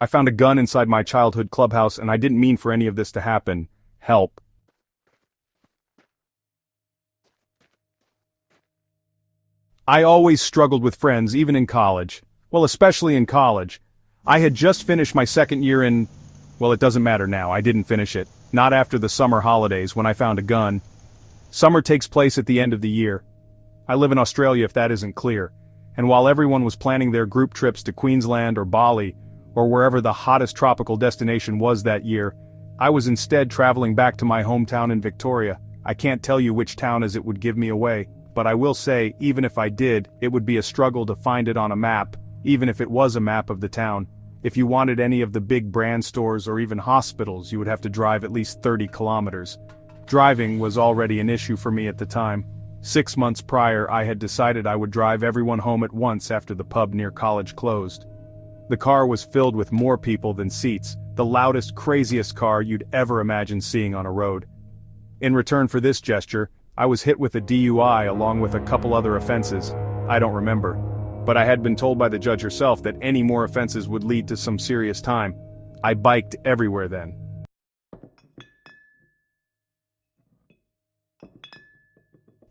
I found a gun inside my childhood clubhouse and I didn't mean for any of this to happen. Help. I always struggled with friends, even in college. Well, especially in college. I had just finished my second year in... Well, it doesn't matter now, I didn't finish it. Not after the summer holidays when I found a gun. Summer takes place at the end of the year. I live in Australia if that isn't clear. And while everyone was planning their group trips to Queensland or Bali, or wherever the hottest tropical destination was that year, I was instead traveling back to my hometown in Victoria. I can't tell you which town as it would give me away, but I will say, even if I did, it would be a struggle to find it on a map, even if it was a map of the town. If you wanted any of the big brand stores or even hospitals, you would have to drive at least 30 kilometers. Driving was already an issue for me at the time. 6 months prior, I had decided I would drive everyone home at once after the pub near college closed. The car was filled with more people than seats, the loudest, craziest car you'd ever imagine seeing on a road. In return for this gesture, I was hit with a DUI along with a couple other offenses. I don't remember. But I had been told by the judge herself that any more offenses would lead to some serious time. I biked everywhere then.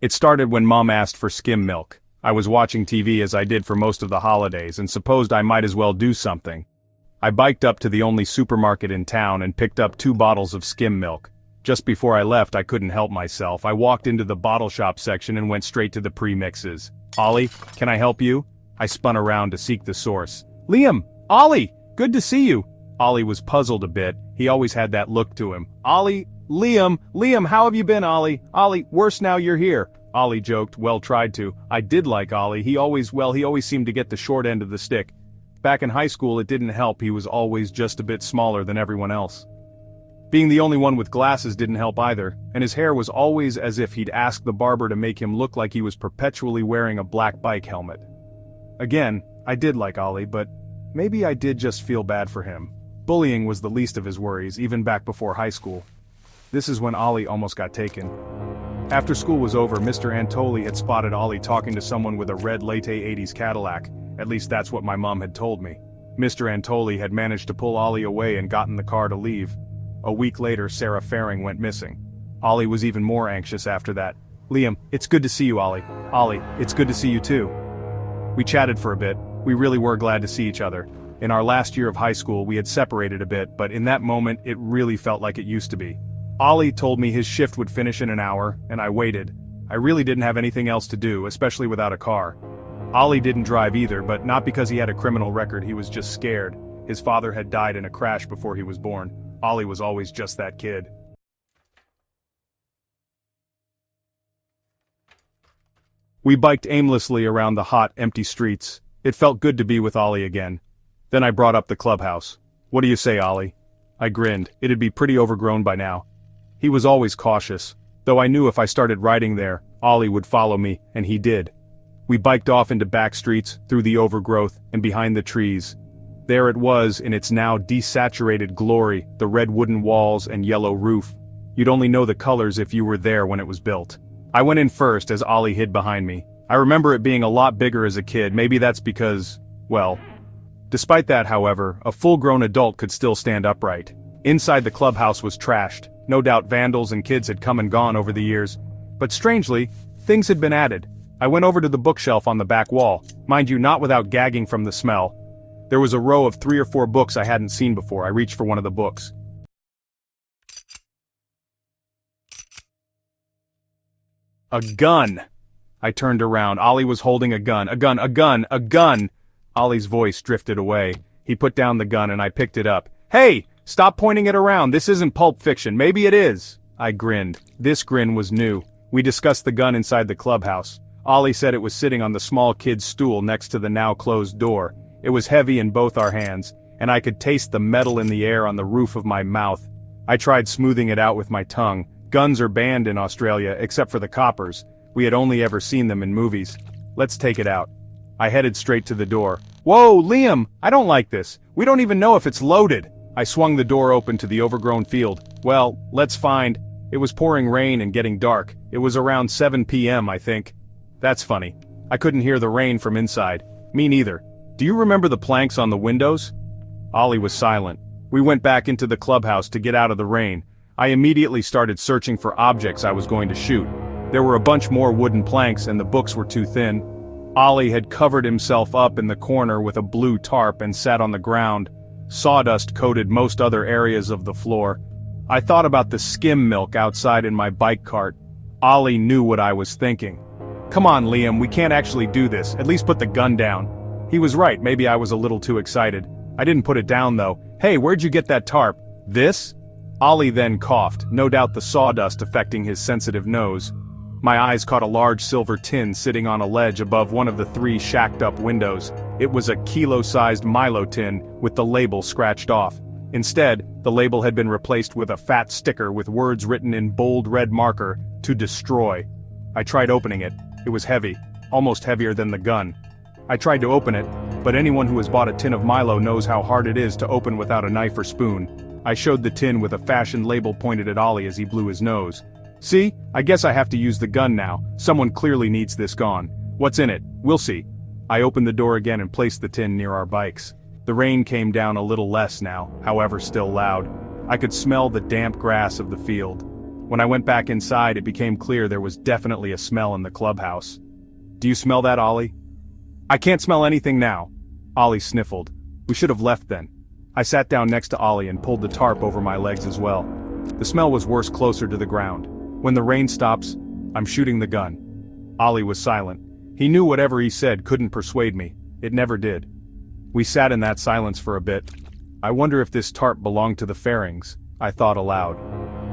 It started when Mom asked for skim milk. I was watching TV as I did for most of the holidays and supposed I might as well do something. I biked up to the only supermarket in town and picked up 2 bottles of skim milk. Just before I left, I couldn't help myself. I walked into the bottle shop section and went straight to the pre-mixes. "Ollie, can I help you?" I spun around to seek the source. "Liam! Ollie! Good to see you!" Ollie was puzzled a bit. He always had that look to him. "Ollie! Liam, how have you been, Ollie? Ollie, worse now you're here." Ollie joked, well tried to. I did like Ollie, he always seemed to get the short end of the stick. Back in high school it didn't help, he was always just a bit smaller than everyone else. Being the only one with glasses didn't help either, and his hair was always as if he'd asked the barber to make him look like he was perpetually wearing a black bike helmet. Again, I did like Ollie, but maybe I did just feel bad for him. Bullying was the least of his worries, even back before high school. This is when Ollie almost got taken. After school was over, Mr. Antoli had spotted Ollie talking to someone with a red late 80s Cadillac. At least that's what my mom had told me. Mr. Antoli had managed to pull Ollie away and got in the car to leave. A week later, Sarah Faring went missing. Ollie was even more anxious after that. "Liam, it's good to see you, Ollie. Ollie, it's good to see you too." We chatted for a bit. We really were glad to see each other. In our last year of high school, we had separated a bit, but in that moment, it really felt like it used to be. Ollie told me his shift would finish in an hour, and I waited. I really didn't have anything else to do, especially without a car. Ollie didn't drive either, but not because he had a criminal record, he was just scared. His father had died in a crash before he was born. Ollie was always just that kid. We biked aimlessly around the hot, empty streets. It felt good to be with Ollie again. Then I brought up the clubhouse. "What do you say, Ollie?" I grinned. It'd be pretty overgrown by now. He was always cautious, though I knew if I started riding there, Ollie would follow me, and he did. We biked off into back streets, through the overgrowth, and behind the trees. There it was in its now desaturated glory, the red wooden walls and yellow roof. You'd only know the colors if you were there when it was built. I went in first as Ollie hid behind me. I remember it being a lot bigger as a kid, maybe that's because, well... Despite that, however, a full-grown adult could still stand upright. Inside the clubhouse was trashed. No doubt vandals and kids had come and gone over the years. But strangely, things had been added. I went over to the bookshelf on the back wall, mind you not without gagging from the smell. There was a row of 3 or 4 books I hadn't seen before. I reached for one of the books. A gun! I turned around. Ollie was holding a gun. A gun! Ollie's voice drifted away. He put down the gun and I picked it up. "Hey! Stop pointing it around, this isn't Pulp Fiction, maybe it is." I grinned. This grin was new. We discussed the gun inside the clubhouse. Ollie said it was sitting on the small kid's stool next to the now closed door. It was heavy in both our hands, and I could taste the metal in the air on the roof of my mouth. I tried smoothing it out with my tongue. Guns are banned in Australia, except for the coppers. We had only ever seen them in movies. "Let's take it out." I headed straight to the door. "Whoa, Liam! I don't like this. We don't even know if it's loaded." I swung the door open to the overgrown field. Well, let's find. It was pouring rain and getting dark. It was around 7 p.m., I think. That's funny. I couldn't hear the rain from inside. Me neither. Do you remember the planks on the windows? Ollie was silent. We went back into the clubhouse to get out of the rain. I immediately started searching for objects I was going to shoot. There were a bunch more wooden planks and the books were too thin. Ollie had covered himself up in the corner with a blue tarp and sat on the ground. Sawdust coated most other areas of the floor. I thought about the skim milk outside in my bike cart. Ollie knew what I was thinking. "Come on, Liam, we can't actually do this, at least put the gun down." He was right, maybe I was a little too excited. I didn't put it down though. "Hey, where'd you get that tarp?" "This?" Ollie then coughed, no doubt the sawdust affecting his sensitive nose. My eyes caught a large silver tin sitting on a ledge above one of the 3 shacked-up windows. It was a kilo-sized Milo tin with the label scratched off. Instead, the label had been replaced with a fat sticker with words written in bold red marker, "To destroy." I tried opening it. It was heavy, almost heavier than the gun. I tried to open it, but anyone who has bought a tin of Milo knows how hard it is to open without a knife or spoon. I showed the tin with a fashioned label pointed at Ollie as he blew his nose. "See, I guess I have to use the gun now. Someone clearly needs this gone. What's in it? We'll see." I opened the door again and placed the tin near our bikes. The rain came down a little less now, however still loud. I could smell the damp grass of the field. When I went back inside, it became clear there was definitely a smell in the clubhouse. "Do you smell that, Ollie?" "I can't smell anything now." Ollie sniffled. "We should have left then." I sat down next to Ollie and pulled the tarp over my legs as well. The smell was worse closer to the ground. "When the rain stops, I'm shooting the gun." Ollie was silent. He knew whatever he said couldn't persuade me. It never did. We sat in that silence for a bit. "I wonder if this tarp belonged to the Fairings," I thought aloud.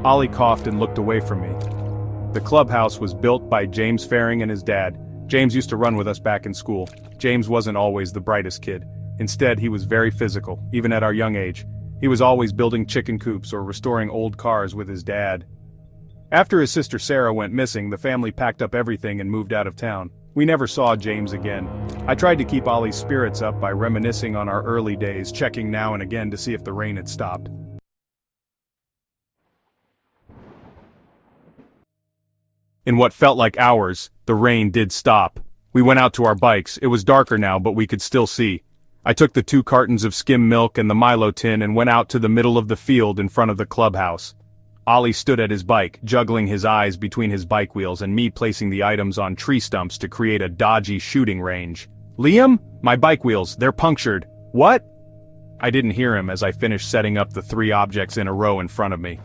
Ollie coughed and looked away from me. The clubhouse was built by James Faring and his dad. James used to run with us back in school. James wasn't always the brightest kid. Instead, he was very physical, even at our young age. He was always building chicken coops or restoring old cars with his dad. After his sister Sarah went missing, the family packed up everything and moved out of town. We never saw James again. I tried to keep Ollie's spirits up by reminiscing on our early days, checking now and again to see if the rain had stopped. In what felt like hours, the rain did stop. We went out to our bikes. It was darker now, but we could still see. I took the 2 cartons of skim milk and the Milo tin and went out to the middle of the field in front of the clubhouse. Ollie stood at his bike, juggling his eyes between his bike wheels and me placing the items on tree stumps to create a dodgy shooting range. "Liam? My bike wheels, they're punctured." "What?" I didn't hear him as I finished setting up the 3 objects in a row in front of me.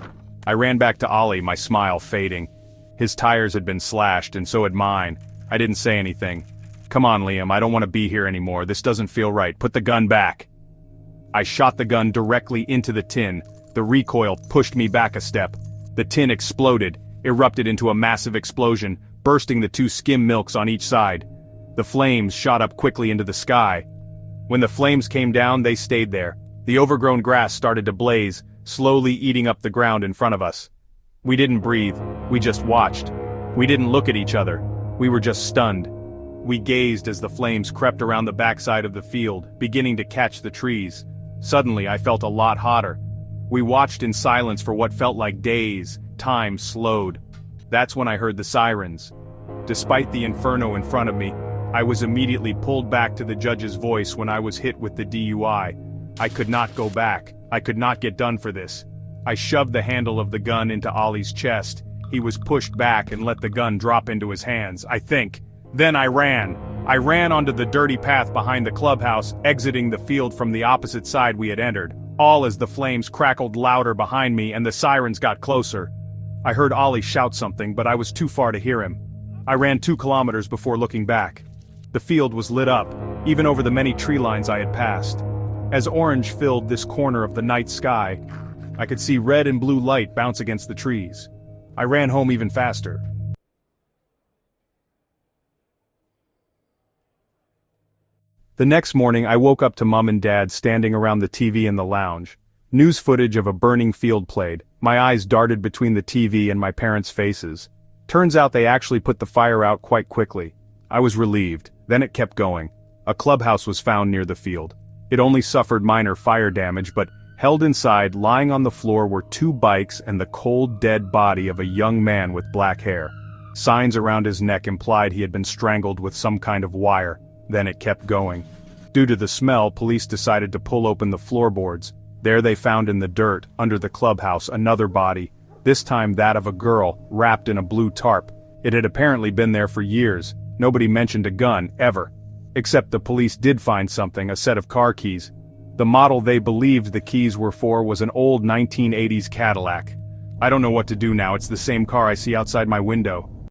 I ran back to Ollie, my smile fading. His tires had been slashed and so had mine. I didn't say anything. "Come on, Liam, I don't want to be here anymore. This doesn't feel right. Put the gun back." I shot the gun directly into the tin. The recoil pushed me back a step. The tin exploded, erupted into a massive explosion, bursting the 2 skim milks on each side. The flames shot up quickly into the sky. When the flames came down, they stayed there. The overgrown grass started to blaze, slowly eating up the ground in front of us. We didn't breathe. We just watched. We didn't look at each other. We were just stunned. We gazed as the flames crept around the backside of the field, beginning to catch the trees. Suddenly, I felt a lot hotter. We watched in silence for what felt like days. Time slowed. That's when I heard the sirens. Despite the inferno in front of me, I was immediately pulled back to the judge's voice when I was hit with the DUI. I could not go back. I could not get done for this. I shoved the handle of the gun into Ollie's chest. He was pushed back and let the gun drop into his hands, I think. Then I ran. I ran onto the dirty path behind the clubhouse, exiting the field from the opposite side we had entered, all as the flames crackled louder behind me and the sirens got closer. I heard Ollie shout something, but I was too far to hear him. I ran 2 kilometers before looking back. The field was lit up, even over the many tree lines I had passed. As orange filled this corner of the night sky, I could see red and blue light bounce against the trees. I ran home even faster. The next morning I woke up to Mom and Dad standing around the TV in the lounge. News footage of a burning field played. My eyes darted between the TV and my parents' faces. Turns out they actually put the fire out quite quickly. I was relieved. Then it kept going. A clubhouse was found near the field. It only suffered minor fire damage, but held inside, lying on the floor, were 2 bikes and the cold, dead body of a young man with black hair. Signs around his neck implied he had been strangled with some kind of wire. Then it kept going. Due to the smell, police decided to pull open the floorboards. There they found in the dirt, under the clubhouse, another body, this time that of a girl, wrapped in a blue tarp. It had apparently been there for years. Nobody mentioned a gun, ever. Except the police did find something, a set of car keys. The model they believed the keys were for was an old 1980s Cadillac. I don't know what to do now, it's the same car I see outside my window.